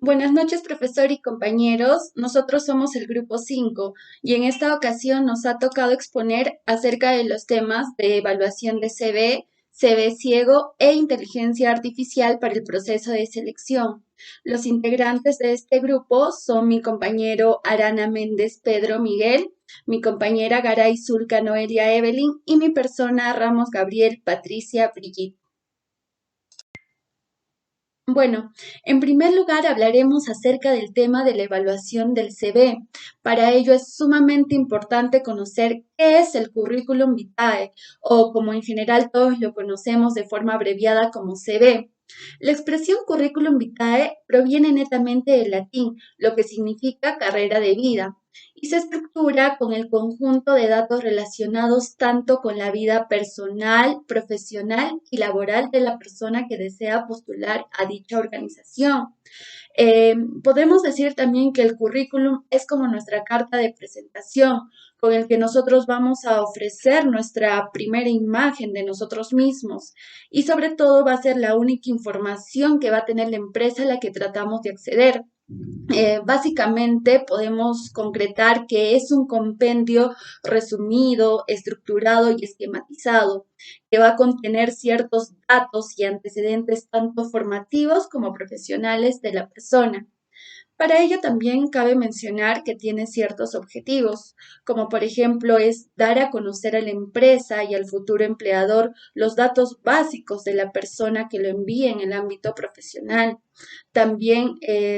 Buenas noches, profesor y compañeros. Nosotros somos el grupo 5 y en esta ocasión nos ha tocado exponer acerca de los temas de evaluación de CV ciego e inteligencia artificial para el proceso de selección. Los integrantes de este grupo son mi compañero Arana Méndez Pedro Miguel, mi compañera Garay Zulca Noelia Evelyn y mi persona Ramos Gabriel Patricia Brigitte. Bueno, en primer lugar hablaremos acerca del tema de la evaluación del CV. Para ello es sumamente importante conocer qué es el currículum vitae o como en general todos lo conocemos de forma abreviada como CV. La expresión currículum vitae proviene netamente del latín, lo que significa carrera de vida, y se estructura con el conjunto de datos relacionados tanto con la vida personal, profesional y laboral de la persona que desea postular a dicha organización. Podemos decir también que el currículum es como nuestra carta de presentación, con el que nosotros vamos a ofrecer nuestra primera imagen de nosotros mismos y sobre todo va a ser la única información que va a tener la empresa a la que tratamos de acceder. Básicamente podemos concretar que es un compendio resumido, estructurado y esquematizado, que va a contener ciertos datos y antecedentes tanto formativos como profesionales de la persona. Para ello también cabe mencionar que tiene ciertos objetivos, como por ejemplo es dar a conocer a la empresa y al futuro empleador los datos básicos de la persona que lo envíe en el ámbito profesional. También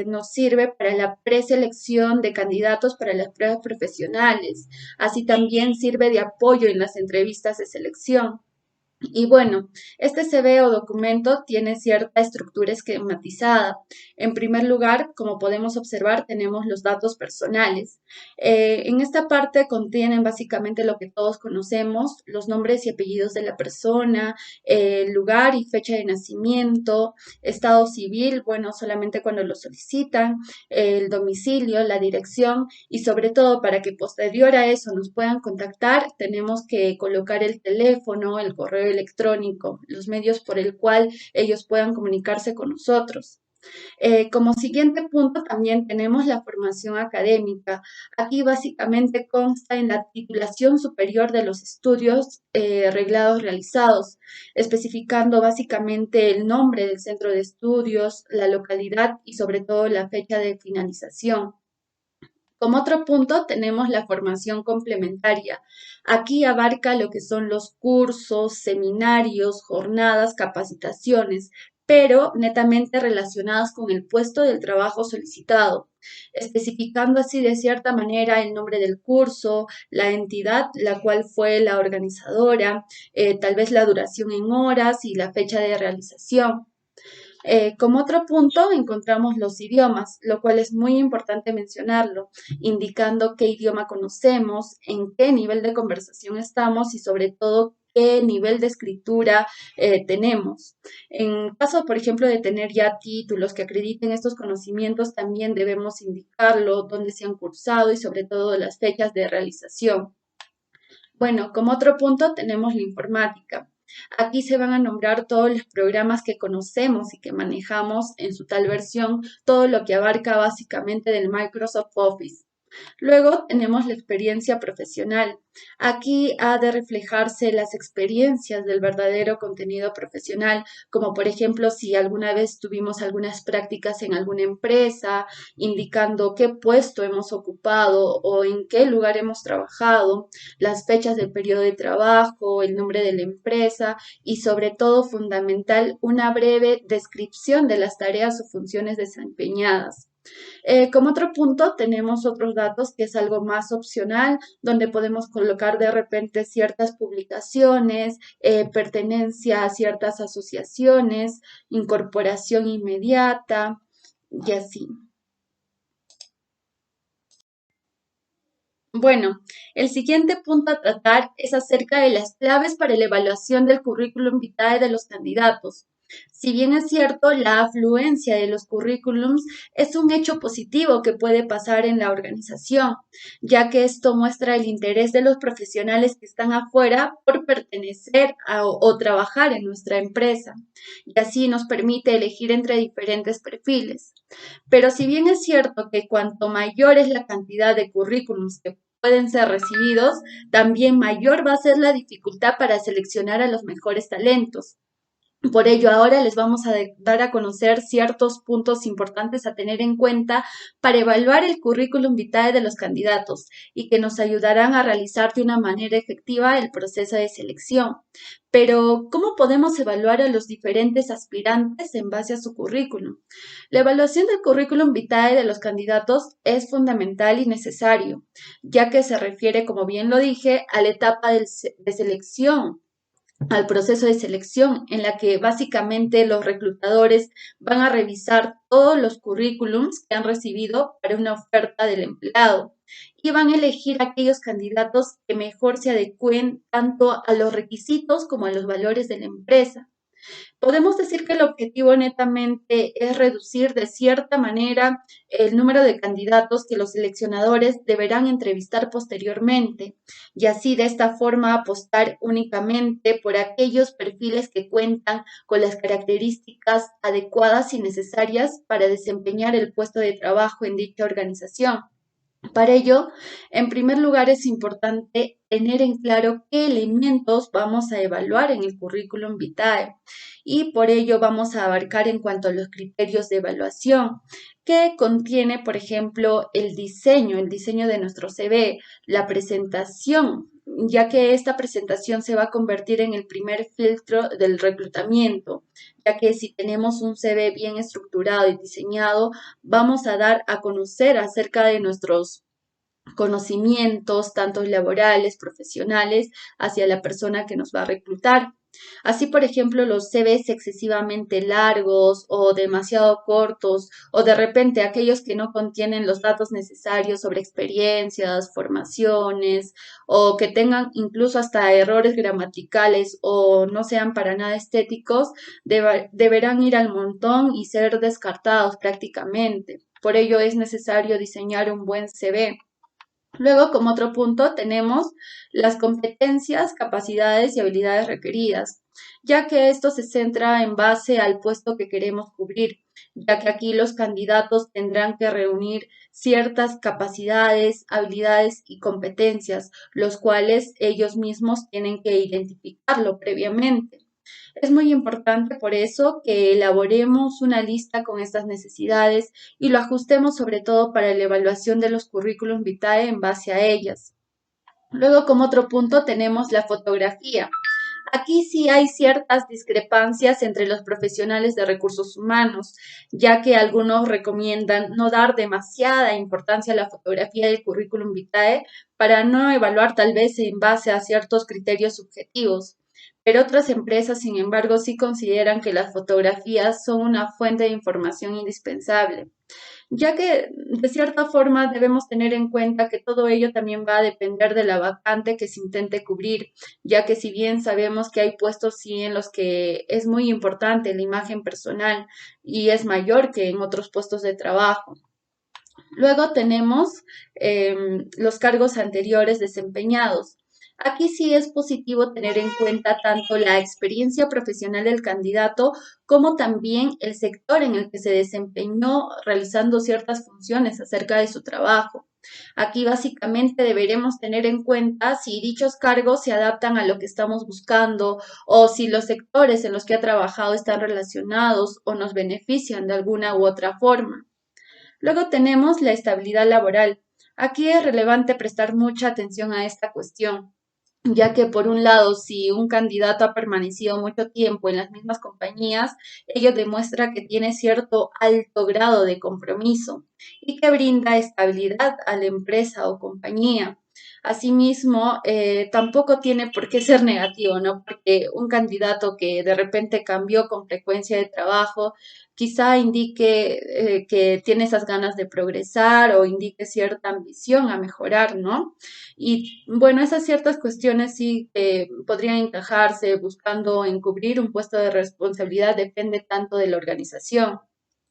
nos sirve para la preselección de candidatos para las pruebas profesionales. Así también sirve de apoyo en las entrevistas de selección. Y bueno, este CV o documento tiene cierta estructura esquematizada. En primer lugar, como podemos observar, tenemos los datos personales. En esta parte contienen básicamente lo que todos conocemos, los nombres y apellidos de la persona, el lugar y fecha de nacimiento, estado civil, bueno, solamente cuando lo solicitan, el domicilio, la dirección y sobre todo para que posterior a eso nos puedan contactar, tenemos que colocar el teléfono, el correo electrónico, los medios por el cual ellos puedan comunicarse con nosotros. Como siguiente punto también tenemos la formación académica. Aquí básicamente consta en la titulación superior de los estudios reglados realizados, especificando básicamente el nombre del centro de estudios, la localidad y sobre todo la fecha de finalización. Como otro punto tenemos la formación complementaria. Aquí abarca lo que son los cursos, seminarios, jornadas, capacitaciones, pero netamente relacionadas con el puesto del trabajo solicitado, especificando así de cierta manera el nombre del curso, la entidad la cual fue la organizadora, tal vez la duración en horas y la fecha de realización. Como otro punto encontramos los idiomas, lo cual es muy importante mencionarlo, indicando qué idioma conocemos, en qué nivel de conversación estamos y sobre todo qué nivel de escritura tenemos. En caso, por ejemplo, de tener ya títulos que acrediten estos conocimientos, también debemos indicarlo, dónde se han cursado y sobre todo las fechas de realización. Bueno, como otro punto tenemos la informática. Aquí se van a nombrar todos los programas que conocemos y que manejamos en su tal versión, todo lo que abarca básicamente del Microsoft Office. Luego tenemos la experiencia profesional. Aquí ha de reflejarse las experiencias del verdadero contenido profesional, como por ejemplo si alguna vez tuvimos algunas prácticas en alguna empresa, indicando qué puesto hemos ocupado o en qué lugar hemos trabajado, las fechas del periodo de trabajo, el nombre de la empresa y sobre todo fundamental una breve descripción de las tareas o funciones desempeñadas. Como otro punto, tenemos otros datos que es algo más opcional, donde podemos colocar de repente ciertas publicaciones, pertenencia a ciertas asociaciones, incorporación inmediata y así. Bueno, el siguiente punto a tratar es acerca de las claves para la evaluación del currículum vitae de los candidatos. Si bien es cierto, la afluencia de los currículums es un hecho positivo que puede pasar en la organización, ya que esto muestra el interés de los profesionales que están afuera por pertenecer o trabajar en nuestra empresa, y así nos permite elegir entre diferentes perfiles. Pero si bien es cierto que cuanto mayor es la cantidad de currículums que pueden ser recibidos, también mayor va a ser la dificultad para seleccionar a los mejores talentos. Por ello, ahora les vamos a dar a conocer ciertos puntos importantes a tener en cuenta para evaluar el currículum vitae de los candidatos y que nos ayudarán a realizar de una manera efectiva el proceso de selección. Pero, ¿cómo podemos evaluar a los diferentes aspirantes en base a su currículum? La evaluación del currículum vitae de los candidatos es fundamental y necesario, ya que se refiere, como bien lo dije, a la etapa de selección, al proceso de selección, en la que básicamente los reclutadores van a revisar todos los currículums que han recibido para una oferta del empleado y van a elegir aquellos candidatos que mejor se adecúen tanto a los requisitos como a los valores de la empresa. Podemos decir que el objetivo netamente es reducir de cierta manera el número de candidatos que los seleccionadores deberán entrevistar posteriormente y así de esta forma apostar únicamente por aquellos perfiles que cuentan con las características adecuadas y necesarias para desempeñar el puesto de trabajo en dicha organización. Para ello, en primer lugar, es importante tener en claro qué elementos vamos a evaluar en el currículum vitae y por ello vamos a abarcar en cuanto a los criterios de evaluación, que contiene, por ejemplo, el diseño de nuestro CV, la presentación, ya que esta presentación se va a convertir en el primer filtro del reclutamiento, ya que si tenemos un CV bien estructurado y diseñado, vamos a dar a conocer acerca de nuestros conocimientos, tanto laborales, profesionales, hacia la persona que nos va a reclutar. Así, por ejemplo, los CVs excesivamente largos o demasiado cortos, o de repente aquellos que no contienen los datos necesarios sobre experiencias, formaciones, o que tengan incluso hasta errores gramaticales o no sean para nada estéticos, deberán ir al montón y ser descartados prácticamente. Por ello es necesario diseñar un buen CV. Luego, como otro punto, tenemos las competencias, capacidades y habilidades requeridas, ya que esto se centra en base al puesto que queremos cubrir, ya que aquí los candidatos tendrán que reunir ciertas capacidades, habilidades y competencias, los cuales ellos mismos tienen que identificarlo previamente. Es muy importante por eso que elaboremos una lista con estas necesidades y lo ajustemos sobre todo para la evaluación de los currículum vitae en base a ellas. Luego, como otro punto, tenemos la fotografía. Aquí sí hay ciertas discrepancias entre los profesionales de recursos humanos, ya que algunos recomiendan no dar demasiada importancia a la fotografía del currículum vitae para no evaluar tal vez en base a ciertos criterios subjetivos. Pero otras empresas, sin embargo, sí consideran que las fotografías son una fuente de información indispensable, ya que de cierta forma debemos tener en cuenta que todo ello también va a depender de la vacante que se intente cubrir, ya que si bien sabemos que hay puestos sí en los que es muy importante la imagen personal y es mayor que en otros puestos de trabajo. Luego tenemos los cargos anteriores desempeñados. Aquí sí es positivo tener en cuenta tanto la experiencia profesional del candidato como también el sector en el que se desempeñó realizando ciertas funciones acerca de su trabajo. Aquí básicamente deberemos tener en cuenta si dichos cargos se adaptan a lo que estamos buscando o si los sectores en los que ha trabajado están relacionados o nos benefician de alguna u otra forma. Luego tenemos la estabilidad laboral. Aquí es relevante prestar mucha atención a esta cuestión, ya que por un lado, si un candidato ha permanecido mucho tiempo en las mismas compañías, ello demuestra que tiene cierto alto grado de compromiso y que brinda estabilidad a la empresa o compañía. Asimismo, tampoco tiene por qué ser negativo, ¿no? Porque un candidato que de repente cambió con frecuencia de trabajo, quizá indique que tiene esas ganas de progresar o indique cierta ambición a mejorar, ¿no? Y bueno, esas ciertas cuestiones sí podrían encajarse buscando encubrir un puesto de responsabilidad, depende tanto de la organización.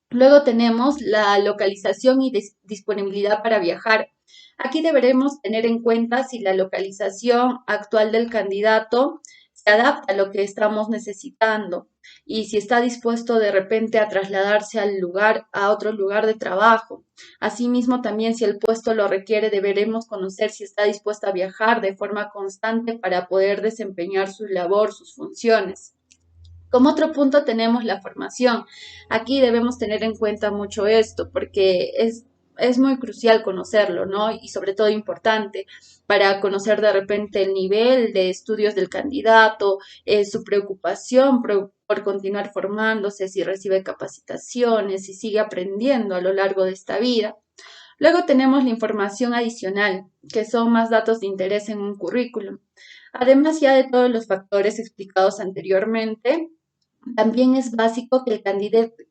Luego tenemos la localización y disponibilidad para viajar. Aquí deberemos tener en cuenta si la localización actual del candidato se adapta a lo que estamos necesitando y si está dispuesto de repente a trasladarse al lugar, a otro lugar de trabajo. Asimismo, también si el puesto lo requiere, deberemos conocer si está dispuesto a viajar de forma constante para poder desempeñar su labor, sus funciones. Como otro punto tenemos la formación. Aquí debemos tener en cuenta mucho esto porque es muy crucial conocerlo, ¿no? Y sobre todo importante para conocer de repente el nivel de estudios del candidato, su preocupación por continuar formándose, si recibe capacitaciones, si sigue aprendiendo a lo largo de esta vida. Luego tenemos la información adicional, que son más datos de interés en un currículum. Además ya de todos los factores explicados anteriormente, también es básico que el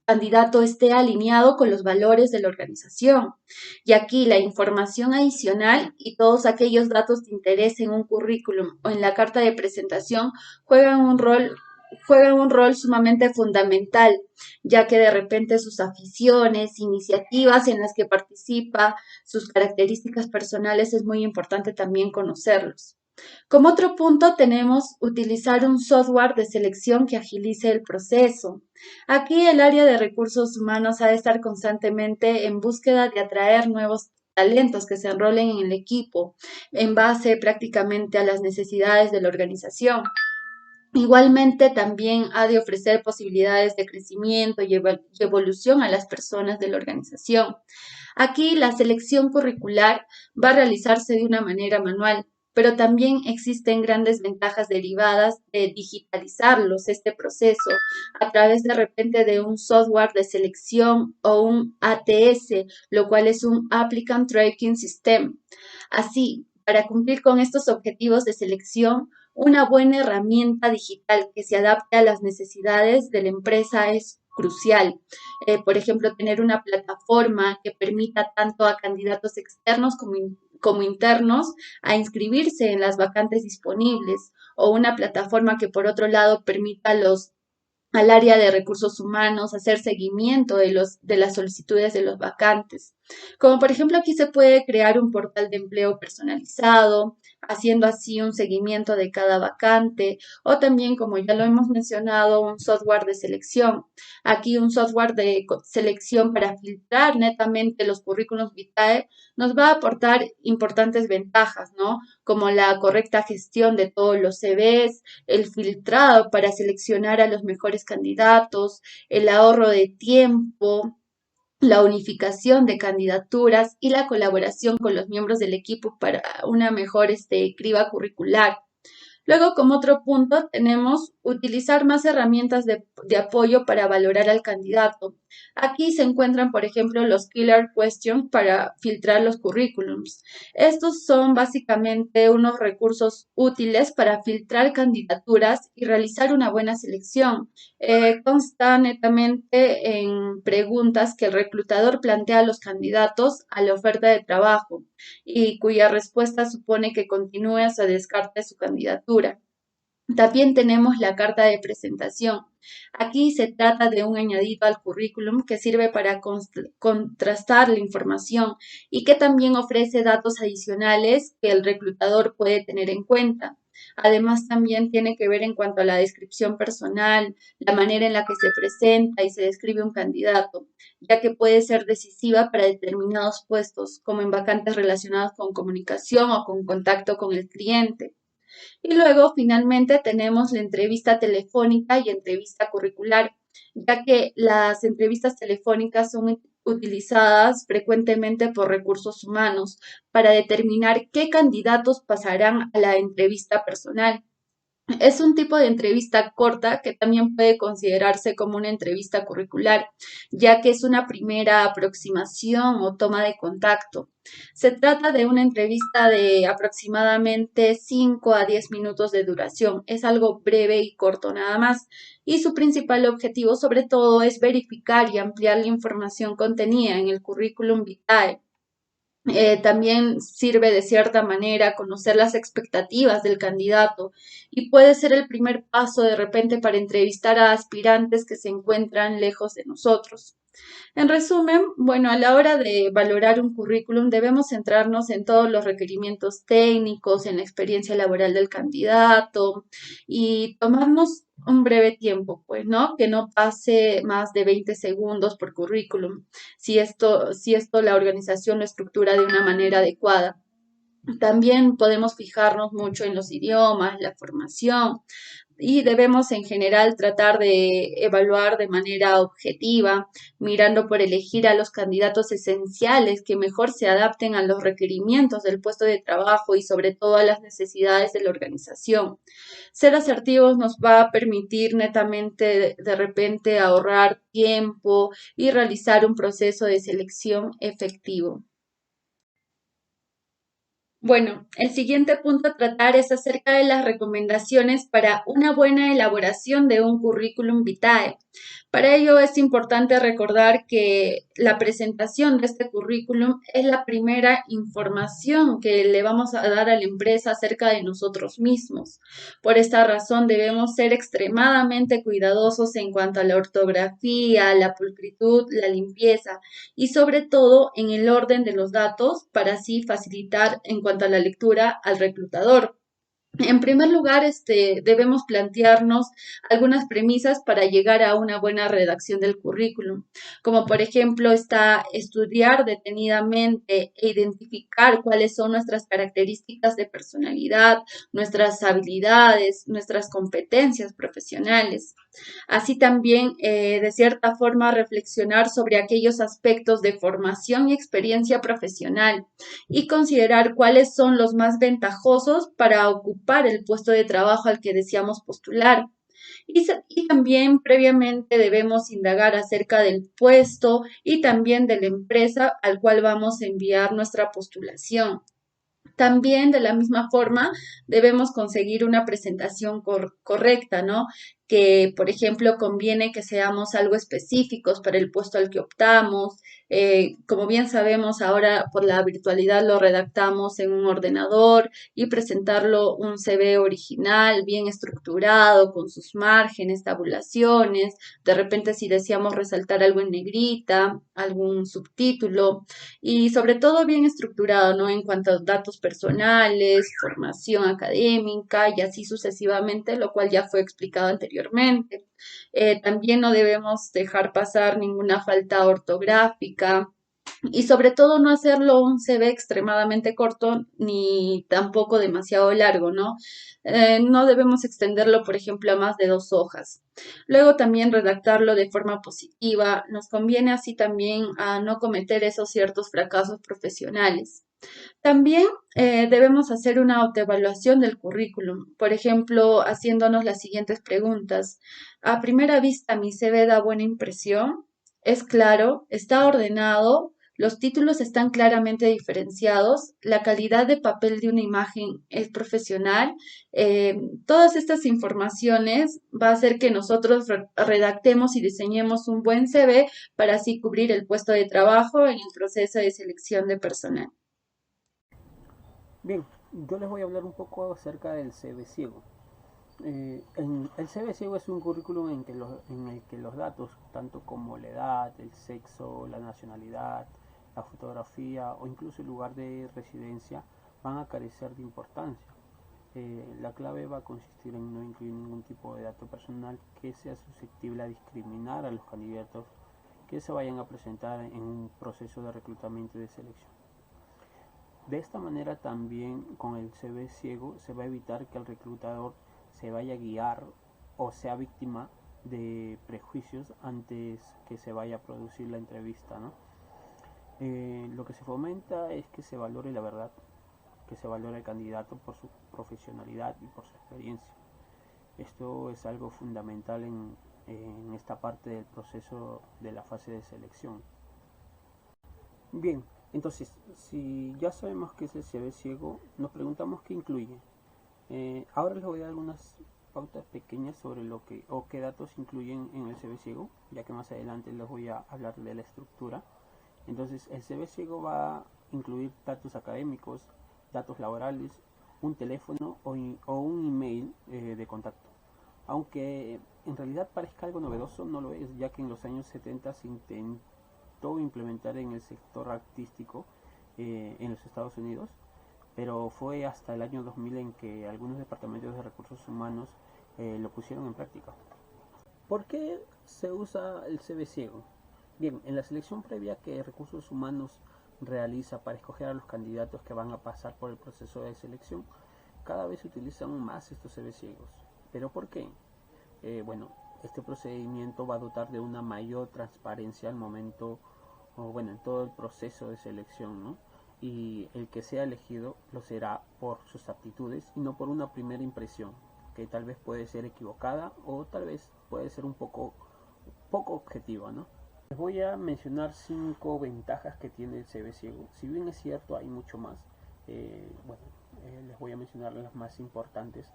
candidato esté alineado con los valores de la organización. Y aquí la información adicional y todos aquellos datos de interés en un currículum o en la carta de presentación juegan un rol sumamente fundamental, ya que de repente sus aficiones, iniciativas en las que participa, sus características personales es muy importante también conocerlos. Como otro punto tenemos utilizar un software de selección que agilice el proceso. Aquí el área de recursos humanos ha de estar constantemente en búsqueda de atraer nuevos talentos que se enrolen en el equipo en base prácticamente a las necesidades de la organización. Igualmente, también ha de ofrecer posibilidades de crecimiento y evolución a las personas de la organización. Aquí la selección curricular va a realizarse de una manera manual, pero también existen grandes ventajas derivadas de digitalizarlos, este proceso, a través de repente de un software de selección o un ATS, lo cual es un Applicant Tracking System. Así, para cumplir con estos objetivos de selección, una buena herramienta digital que se adapte a las necesidades de la empresa es crucial. Por ejemplo, tener una plataforma que permita tanto a candidatos externos como internos a inscribirse en las vacantes disponibles o una plataforma que por otro lado permita al área de recursos humanos hacer seguimiento de las solicitudes de los vacantes. Como por ejemplo aquí se puede crear un portal de empleo personalizado, haciendo así un seguimiento de cada vacante, o también, como ya lo hemos mencionado, un software de selección. Aquí un software de selección para filtrar netamente los currículums vitae nos va a aportar importantes ventajas, ¿no? Como la correcta gestión de todos los CVs, el filtrado para seleccionar a los mejores candidatos, el ahorro de tiempo, la unificación de candidaturas y la colaboración con los miembros del equipo para una mejor criba curricular. Luego, como otro punto, tenemos utilizar más herramientas de apoyo para valorar al candidato. Aquí se encuentran, por ejemplo, los killer questions para filtrar los currículums. Estos son básicamente unos recursos útiles para filtrar candidaturas y realizar una buena selección. Consta netamente en preguntas que el reclutador plantea a los candidatos a la oferta de trabajo y cuya respuesta supone que continúe o se descarte su candidatura. También tenemos la carta de presentación. Aquí se trata de un añadido al currículum que sirve para contrastar la información y que también ofrece datos adicionales que el reclutador puede tener en cuenta. Además, también tiene que ver en cuanto a la descripción personal, la manera en la que se presenta y se describe un candidato, ya que puede ser decisiva para determinados puestos, como en vacantes relacionados con comunicación o con contacto con el cliente. Y luego, finalmente, tenemos la entrevista telefónica y entrevista curricular, ya que las entrevistas telefónicas son utilizadas frecuentemente por recursos humanos para determinar qué candidatos pasarán a la entrevista personal. Es un tipo de entrevista corta que también puede considerarse como una entrevista curricular, ya que es una primera aproximación o toma de contacto. Se trata de una entrevista de aproximadamente 5 a 10 minutos de duración. Es algo breve y corto nada más. Y su principal objetivo, sobre todo, es verificar y ampliar la información contenida en el currículum vitae. También sirve de cierta manera conocer las expectativas del candidato y puede ser el primer paso de repente para entrevistar a aspirantes que se encuentran lejos de nosotros. En resumen, bueno, a la hora de valorar un currículum debemos centrarnos en todos los requerimientos técnicos, en la experiencia laboral del candidato y tomarnos un breve tiempo, pues, ¿no? Que no pase más de 20 segundos por currículum, si esto la organización lo estructura de una manera adecuada. También podemos fijarnos mucho en los idiomas, la formación, y debemos en general tratar de evaluar de manera objetiva, mirando por elegir a los candidatos esenciales que mejor se adapten a los requerimientos del puesto de trabajo y sobre todo a las necesidades de la organización. Ser asertivos nos va a permitir netamente de repente ahorrar tiempo y realizar un proceso de selección efectivo. Bueno, el siguiente punto a tratar es acerca de las recomendaciones para una buena elaboración de un currículum vitae. Para ello es importante recordar que la presentación de este currículum es la primera información que le vamos a dar a la empresa acerca de nosotros mismos. Por esta razón debemos ser extremadamente cuidadosos en cuanto a la ortografía, la pulcritud, la limpieza y sobre todo en el orden de los datos para así facilitar en cuanto a la lectura al reclutador. En primer lugar, debemos plantearnos algunas premisas para llegar a una buena redacción del currículum, como por ejemplo está estudiar detenidamente e identificar cuáles son nuestras características de personalidad, nuestras habilidades, nuestras competencias profesionales. Así también, de cierta forma, reflexionar sobre aquellos aspectos de formación y experiencia profesional y considerar cuáles son los más ventajosos para ocupar el puesto de trabajo al que deseamos postular. Y también previamente debemos indagar acerca del puesto y también de la empresa al cual vamos a enviar nuestra postulación. También de la misma forma debemos conseguir una presentación correcta, ¿no? Que, por ejemplo, conviene que seamos algo específicos para el puesto al que optamos. Como bien sabemos, ahora por la virtualidad lo redactamos en un ordenador y presentarlo un CV original, bien estructurado, con sus márgenes, tabulaciones. De repente, si deseamos resaltar algo en negrita, algún subtítulo y sobre todo bien estructurado, ¿no? En cuanto a datos personales, formación académica y así sucesivamente, lo cual ya fue explicado anteriormente. También no debemos dejar pasar ninguna falta ortográfica y sobre todo no hacerlo un CV extremadamente corto ni tampoco demasiado largo, ¿no? No debemos extenderlo, por ejemplo, a más de 2 hojas. Luego también redactarlo de forma positiva. Nos conviene así también a no cometer esos ciertos fracasos profesionales. También debemos hacer una autoevaluación del currículum, por ejemplo, haciéndonos las siguientes preguntas. A primera vista, ¿mi CV da buena impresión? ¿Es claro? ¿Está ordenado? ¿Los títulos están claramente diferenciados? ¿La calidad de papel de una imagen es profesional? Todas estas informaciones va a hacer que nosotros redactemos y diseñemos un buen CV para así cubrir el puesto de trabajo en el proceso de selección de personal. Bien, yo les voy a hablar un poco acerca del CV ciego. El CV ciego es un currículum en el que los datos, tanto como la edad, el sexo, la nacionalidad, la fotografía o incluso el lugar de residencia, van a carecer de importancia. La clave va a consistir en no incluir ningún tipo de dato personal que sea susceptible a discriminar a los candidatos que se vayan a presentar en un proceso de reclutamiento y de selección. De esta manera también con el CV ciego se va a evitar que el reclutador se vaya a guiar o sea víctima de prejuicios antes que se vaya a producir la entrevista, ¿no? Lo que se fomenta es que se valore la verdad, que se valore el candidato por su profesionalidad y por su experiencia. Esto es algo fundamental en esta parte del proceso de la fase de selección. Bien, entonces, si ya sabemos qué es el CV ciego, nos preguntamos qué incluye. Ahora les voy a dar unas pautas pequeñas sobre lo que o qué datos incluyen en el CV ciego, ya que más adelante les voy a hablar de la estructura. Entonces, el CV ciego va a incluir datos académicos, datos laborales, un teléfono o un email de contacto. Aunque en realidad parezca algo novedoso, no lo es, ya que en los años 70 se intentó implementar en el sector artístico en los Estados Unidos, pero fue hasta el año 2000 en que algunos departamentos de recursos humanos lo pusieron en práctica. ¿Por qué se usa el CV ciego? Bien, en la selección previa que recursos humanos realiza para escoger a los candidatos que van a pasar por el proceso de selección, cada vez se utilizan más estos CV ciegos. ¿Pero por qué? Bueno, este procedimiento va a dotar de una mayor transparencia al momento, o bueno, en todo el proceso de selección, ¿no? Y el que sea elegido lo será por sus aptitudes y no por una primera impresión, que tal vez puede ser equivocada o tal vez puede ser un poco objetiva, ¿no? Les voy a mencionar 5 ventajas que tiene el CV ciego. Si bien es cierto, hay mucho más. Les voy a mencionar las más importantes.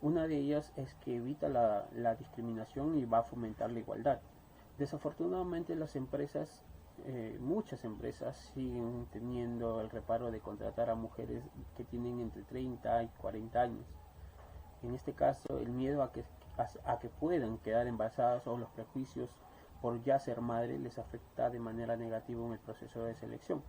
Una de ellas es que evita la discriminación y va a fomentar la igualdad. Desafortunadamente las empresas, muchas empresas siguen teniendo el reparo de contratar a mujeres que tienen entre 30 y 40 años. En este caso, el miedo a que puedan quedar embarazadas o los prejuicios por ya ser madre les afecta de manera negativa en el proceso de selección.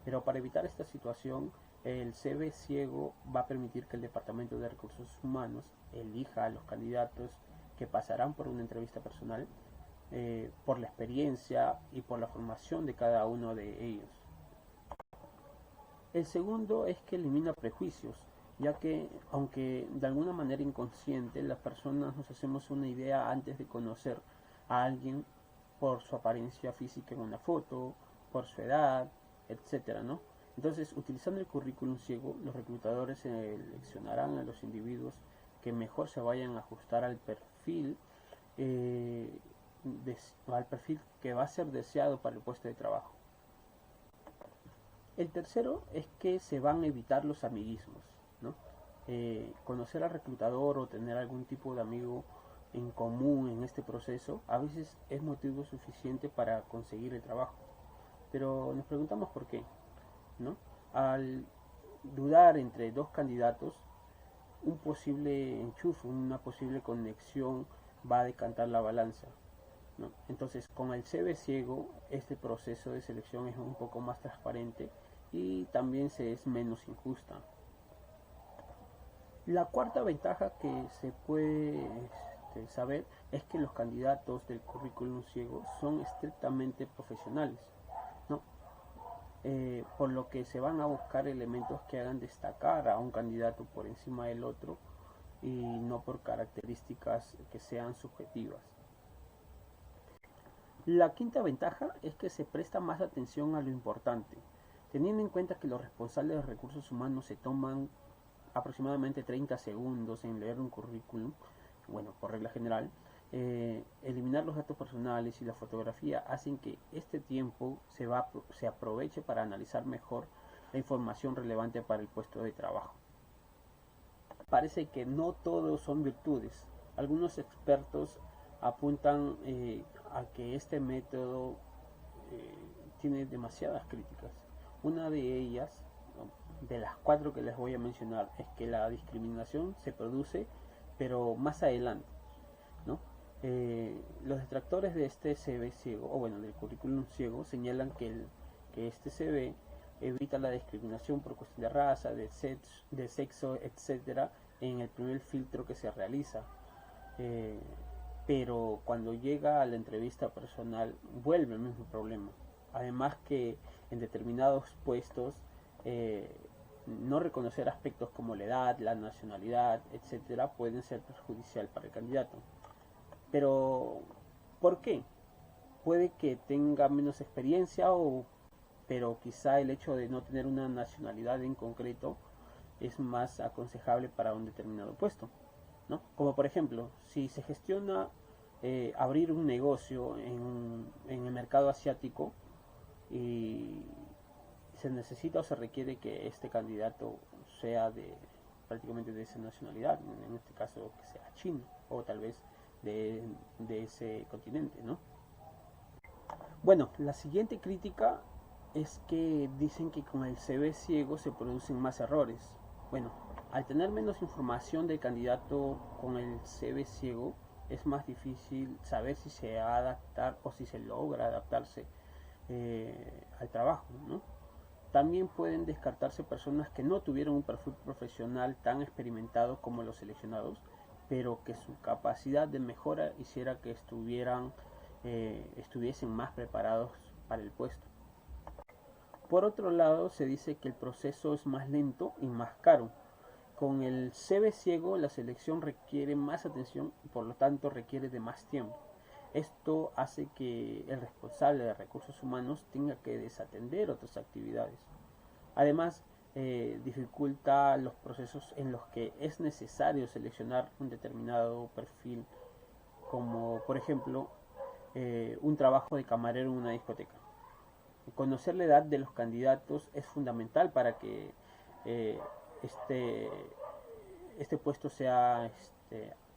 Pero para evitar esta situación, el CV ciego va a permitir que el Departamento de Recursos Humanos elija a los candidatos que pasarán por una entrevista personal por la experiencia y por la formación de cada uno de ellos. El segundo es que elimina prejuicios, ya que aunque de alguna manera inconsciente, las personas nos hacemos una idea antes de conocer a alguien por su apariencia física en una foto, por su edad, etcétera, ¿no? Entonces, utilizando el currículum ciego, los reclutadores seleccionarán a los individuos que mejor se vayan a ajustar al perfil que va a ser deseado para el puesto de trabajo. El tercero es que se van a evitar los amiguismos, ¿no? Conocer al reclutador o tener algún tipo de amigo en común en este proceso a veces es motivo suficiente para conseguir el trabajo. Pero nos preguntamos por qué, ¿no? Al dudar entre dos candidatos, un posible enchufe, una posible conexión va a decantar la balanza, ¿no? Entonces, con el CV ciego, este proceso de selección es un poco más transparente y también se es menos injusta. La cuarta ventaja que se puede saber es que los candidatos del currículum ciego son estrictamente profesionales, ¿no? Por lo que se van a buscar elementos que hagan destacar a un candidato por encima del otro y no por características que sean subjetivas. La quinta ventaja es que se presta más atención a lo importante, teniendo en cuenta que los responsables de recursos humanos se toman aproximadamente 30 segundos en leer un currículum, bueno, por regla general, eliminar los datos personales y la fotografía hacen que este tiempo se aproveche para analizar mejor la información relevante para el puesto de trabajo. Parece que no todos son virtudes. Algunos expertos apuntan a que este método tiene demasiadas críticas. Una de ellas, de las 4 que les voy a mencionar, es que la discriminación se produce pero más adelante, ¿no? Los detractores de este CV ciego, o bueno, del currículum ciego, señalan que este CV evita la discriminación por cuestión de raza, de sexo, etcétera, en el primer filtro que se realiza. Pero cuando llega a la entrevista personal vuelve el mismo problema. Además que en determinados puestos no reconocer aspectos como la edad, la nacionalidad, etcétera, pueden ser perjudicial para el candidato. Pero, ¿por qué? Puede que tenga menos experiencia, pero quizá el hecho de no tener una nacionalidad en concreto es más aconsejable para un determinado puesto. ¿no? Como por ejemplo, si se gestiona abrir un negocio en el mercado asiático y se necesita o se requiere que este candidato sea de prácticamente de esa nacionalidad, en este caso que sea chino o tal vez de ese continente, ¿no? Bueno, la siguiente crítica es que dicen que con el CV ciego se producen más errores. Bueno, al tener menos información del candidato con el CV ciego, es más difícil saber si se va a adaptar o si se logra adaptarse al trabajo, ¿no? También pueden descartarse personas que no tuvieron un perfil profesional tan experimentado como los seleccionados, pero que su capacidad de mejora hiciera que estuviesen más preparados para el puesto. Por otro lado, se dice que el proceso es más lento y más caro. Con el CV ciego, la selección requiere más atención y por lo tanto requiere de más tiempo. Esto hace que el responsable de recursos humanos tenga que desatender otras actividades. Además, dificulta los procesos en los que es necesario seleccionar un determinado perfil, como por ejemplo un trabajo de camarero en una discoteca. Conocer la edad de los candidatos es fundamental para que eh, este, este puesto sea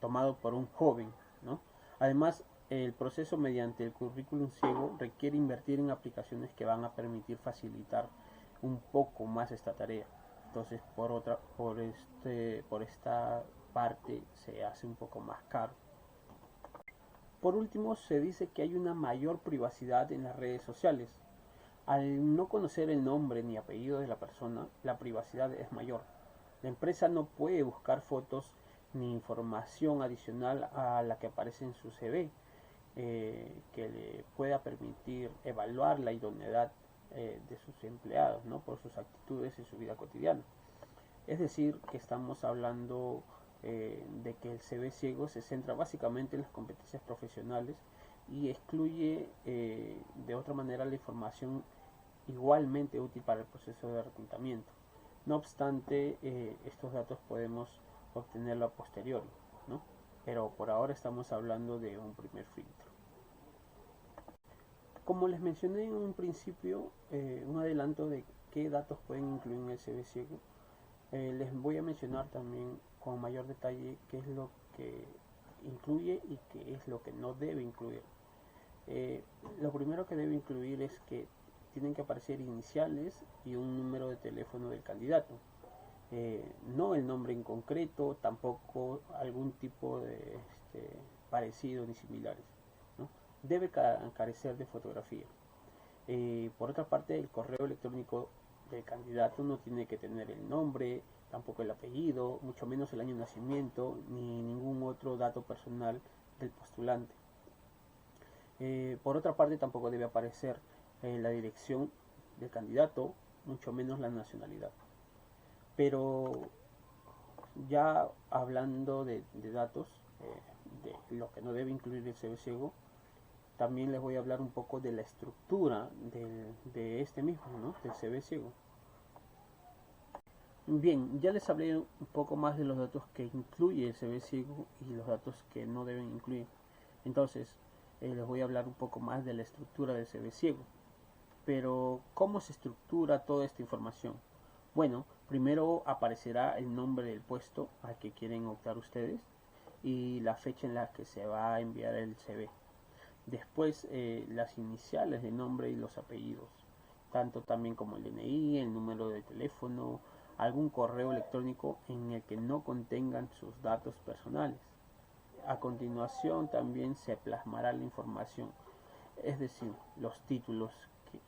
tomado por un joven, ¿no? Además, el proceso mediante el currículum ciego requiere invertir en aplicaciones que van a permitir facilitar un poco más esta tarea. Entonces, por esta parte se hace un poco más caro. Por último, se dice que hay una mayor privacidad en las redes sociales. Al no conocer el nombre ni apellido de la persona, la privacidad es mayor. La empresa no puede buscar fotos ni información adicional a la que aparece en su CV, que le pueda permitir evaluar la idoneidad de sus empleados, ¿no? Por sus actitudes y su vida cotidiana. Es decir, que estamos hablando de que el CV ciego se centra básicamente en las competencias profesionales y excluye de otra manera la información igualmente útil para el proceso de reclutamiento. No obstante, estos datos podemos obtenerlo a posteriori, ¿no? Pero por ahora estamos hablando de un primer filtro. Como les mencioné en un principio, un adelanto de qué datos pueden incluir en el CV ciego, les voy a mencionar también con mayor detalle qué es lo que incluye y qué es lo que no debe incluir. Lo primero que debe incluir es que tienen que aparecer iniciales y un número de teléfono del candidato. No el nombre en concreto, tampoco algún tipo de parecido ni similares, ¿no? Debe carecer de fotografía. Por otra parte, el correo electrónico del candidato no tiene que tener el nombre, tampoco el apellido, mucho menos el año de nacimiento, ni ningún otro dato personal del postulante. Por otra parte, tampoco debe aparecer la dirección del candidato, mucho menos la nacionalidad. Pero ya hablando de datos, de lo que no debe incluir el CV ciego, también les voy a hablar un poco de la estructura de este mismo, ¿no? Del CV ciego. Bien, ya les hablé un poco más de los datos que incluye el CV ciego y los datos que no deben incluir. Entonces, les voy a hablar un poco más de la estructura del CV ciego. Pero, ¿cómo se estructura toda esta información? Bueno, primero aparecerá el nombre del puesto al que quieren optar ustedes y la fecha en la que se va a enviar el CV. Después, las iniciales del nombre y los apellidos, tanto también como el DNI, el número de teléfono, algún correo electrónico en el que no contengan sus datos personales. A continuación también se plasmará la información, es decir, los títulos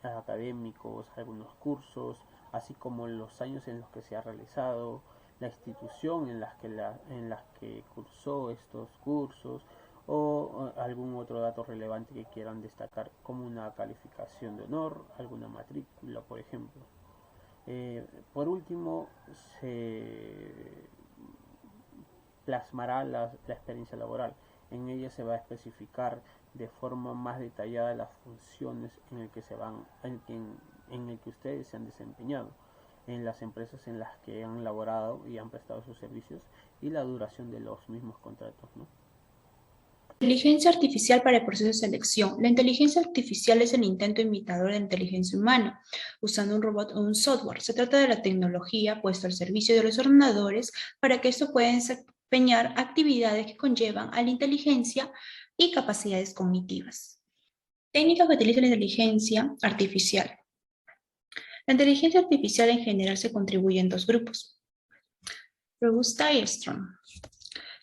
académicos, algunos cursos, así como los años en los que se ha realizado, la institución en las que cursó estos cursos o algún otro dato relevante que quieran destacar como una calificación de honor, alguna matrícula, por ejemplo. Por último, se plasmará la experiencia laboral. En ella se va a especificar de forma más detallada las funciones en el que ustedes se han desempeñado. en las empresas en las que han laborado y han prestado sus servicios y la duración de los mismos contratos, ¿no? Inteligencia artificial para el proceso de selección. La inteligencia artificial es el intento imitador de inteligencia humana, usando un robot o un software. Se trata de la tecnología puesta al servicio de los ordenadores para que estos puedan desempeñar actividades que conllevan a la inteligencia y capacidades cognitivas. Técnicas que utiliza la inteligencia artificial. La inteligencia artificial en general se contribuye en dos grupos. Robusta y strong.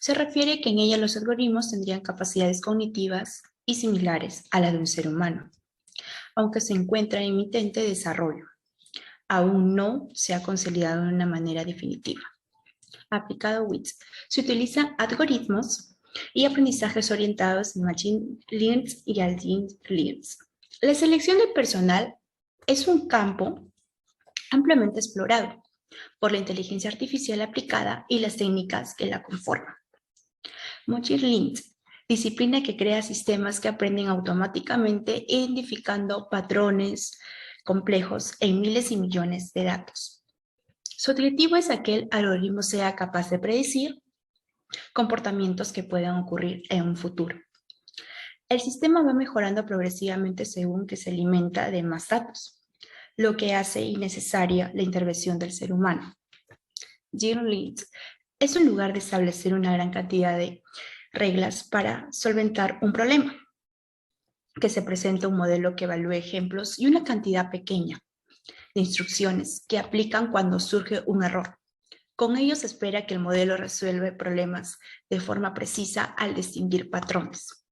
Se refiere que en ella los algoritmos tendrían capacidades cognitivas y similares a las de un ser humano, aunque se encuentra en intento de desarrollo. Aún no se ha consolidado de una manera definitiva. Aplicado WITS. Se utilizan algoritmos y aprendizajes orientados en Machine Learning y Algorithmic Learning. La selección de personal es un campo ampliamente explorado por la inteligencia artificial aplicada y las técnicas que la conforman. Machine Learning, disciplina que crea sistemas que aprenden automáticamente identificando patrones complejos en miles y millones de datos. Su objetivo es que el algoritmo sea capaz de predecir comportamientos que puedan ocurrir en un futuro. El sistema va mejorando progresivamente según que se alimenta de más datos, lo que hace innecesaria la intervención del ser humano. Learning es un lugar de establecer una gran cantidad de reglas para solventar un problema, que se presenta un modelo que evalúe ejemplos y una cantidad pequeña de instrucciones que aplican cuando surge un error. Con ello se espera que el modelo resuelva problemas de forma precisa al distinguir patrones.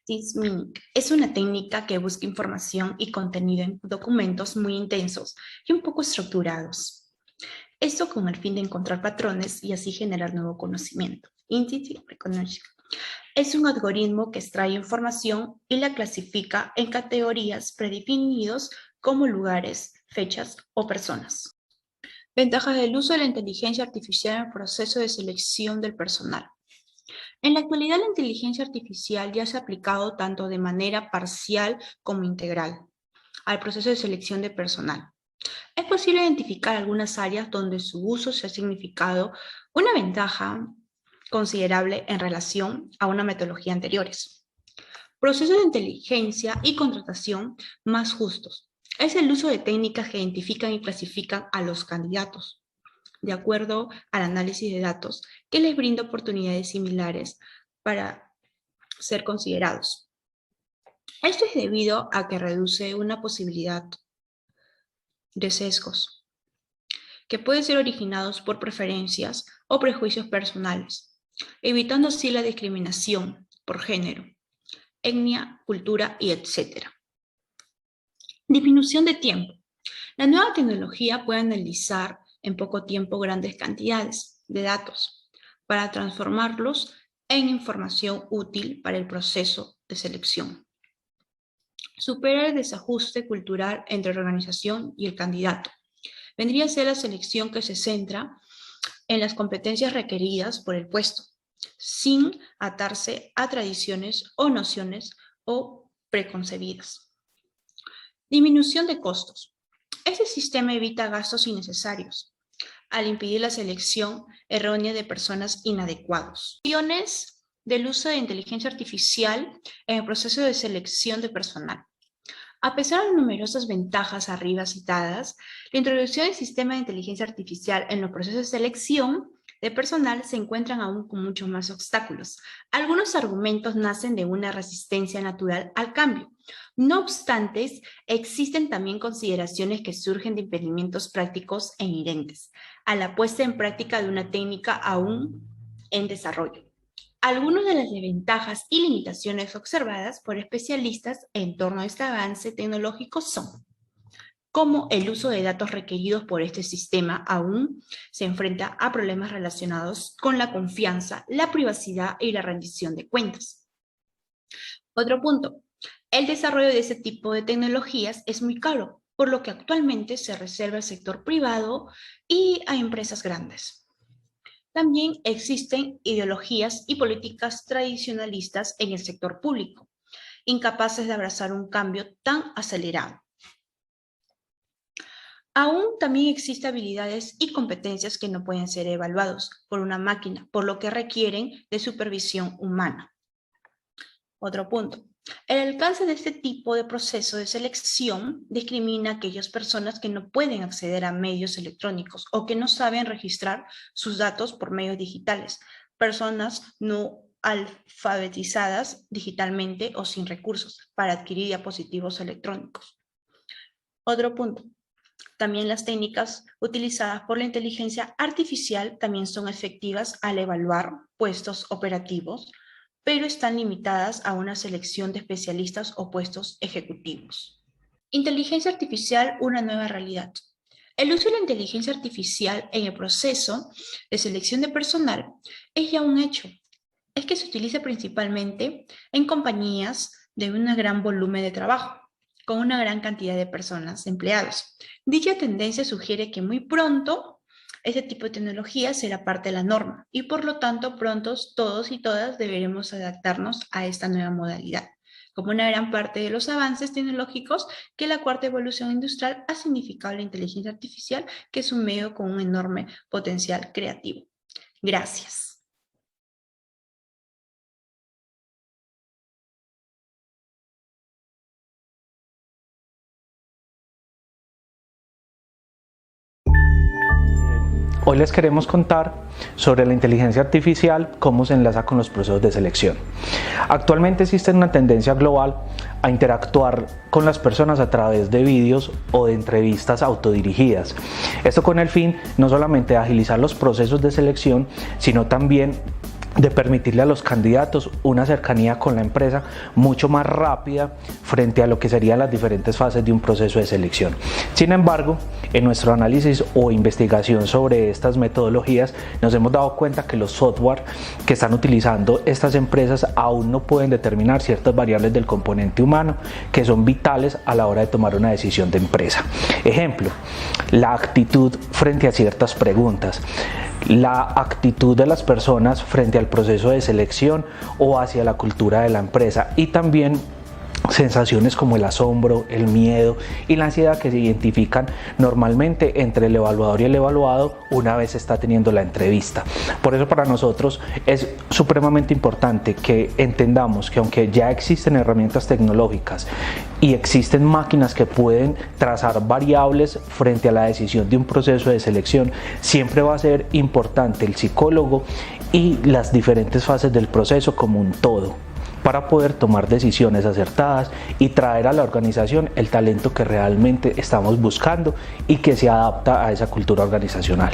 Teaming es una técnica que busca información y contenido en documentos muy intensos y un poco estructurados. Esto con el fin de encontrar patrones y así generar nuevo conocimiento. Entity Recognition es un algoritmo que extrae información y la clasifica en categorías predefinidos como lugares, fechas o personas. Ventajas del uso de la inteligencia artificial en el proceso de selección del personal. En la actualidad, la inteligencia artificial ya se ha aplicado tanto de manera parcial como integral al proceso de selección de personal. Es posible identificar algunas áreas donde su uso se ha significado una ventaja considerable en relación a una metodología anteriores. Procesos de inteligencia y contratación más justos. Es el uso de técnicas que identifican y clasifican a los candidatos, de acuerdo al análisis de datos, que les brinda oportunidades similares para ser considerados. Esto es debido a que reduce una posibilidad de sesgos, que pueden ser originados por preferencias o prejuicios personales, evitando así la discriminación por género, etnia, cultura y etc. Disminución de tiempo. La nueva tecnología puede analizar en poco tiempo grandes cantidades de datos para transformarlos en información útil para el proceso de selección. Supera el desajuste cultural entre la organización y el candidato. Vendría a ser la selección que se centra en las competencias requeridas por el puesto, sin atarse a tradiciones o nociones o preconcebidas. Disminución de costos. Este sistema evita gastos innecesarios al impedir la selección errónea de personas inadecuadas. Opciones del uso de inteligencia artificial en el proceso de selección de personal. A pesar de las numerosas ventajas arriba citadas, la introducción del sistema de inteligencia artificial en los procesos de selección de personal se encuentran aún con muchos más obstáculos. Algunos argumentos nacen de una resistencia natural al cambio. No obstante, existen también consideraciones que surgen de impedimentos prácticos e inherentes a la puesta en práctica de una técnica aún en desarrollo. Algunas de las desventajas y limitaciones observadas por especialistas en torno a este avance tecnológico son cómo el uso de datos requeridos por este sistema aún se enfrenta a problemas relacionados con la confianza, la privacidad y la rendición de cuentas. Otro punto, el desarrollo de este tipo de tecnologías es muy caro, por lo que actualmente se reserva al sector privado y a empresas grandes. También existen ideologías y políticas tradicionalistas en el sector público, incapaces de abrazar un cambio tan acelerado. Aún también existen habilidades y competencias que no pueden ser evaluados por una máquina, por lo que requieren de supervisión humana. Otro punto. El alcance de este tipo de proceso de selección discrimina a aquellas personas que no pueden acceder a medios electrónicos o que no saben registrar sus datos por medios digitales, personas no alfabetizadas digitalmente o sin recursos para adquirir dispositivos electrónicos. Otro punto. También las técnicas utilizadas por la inteligencia artificial también son efectivas al evaluar puestos operativos, pero están limitadas a una selección de especialistas o puestos ejecutivos. Inteligencia artificial, una nueva realidad. El uso de la inteligencia artificial en el proceso de selección de personal es ya un hecho. Es que se utiliza principalmente en compañías de un gran volumen de trabajo, con una gran cantidad de personas empleados. Dicha tendencia sugiere que muy pronto este tipo de tecnología será parte de la norma y por lo tanto pronto todos y todas deberemos adaptarnos a esta nueva modalidad, como una gran parte de los avances tecnológicos que la cuarta evolución industrial ha significado la inteligencia artificial, que es un medio con un enorme potencial creativo. Gracias. Hoy les queremos contar sobre la inteligencia artificial, cómo se enlaza con los procesos de selección. Actualmente existe una tendencia global a interactuar con las personas a través de vídeos o de entrevistas autodirigidas. Esto con el fin no solamente de agilizar los procesos de selección, sino también de permitirle a los candidatos una cercanía con la empresa mucho más rápida frente a lo que serían las diferentes fases de un proceso de selección. Sin embargo, en nuestro análisis o investigación sobre estas metodologías nos hemos dado cuenta que los software que están utilizando estas empresas aún no pueden determinar ciertas variables del componente humano que son vitales a la hora de tomar una decisión de empresa. Ejemplo, la actitud frente a ciertas preguntas, la actitud de las personas frente al proceso de selección o hacia la cultura de la empresa, y también sensaciones como el asombro, el miedo y la ansiedad que se identifican normalmente entre el evaluador y el evaluado una vez está teniendo la entrevista. Por eso para nosotros es supremamente importante que entendamos que aunque ya existen herramientas tecnológicas y existen máquinas que pueden trazar variables frente a la decisión de un proceso de selección, siempre va a ser importante el psicólogo y las diferentes fases del proceso como un todo, para poder tomar decisiones acertadas y traer a la organización el talento que realmente estamos buscando y que se adapta a esa cultura organizacional.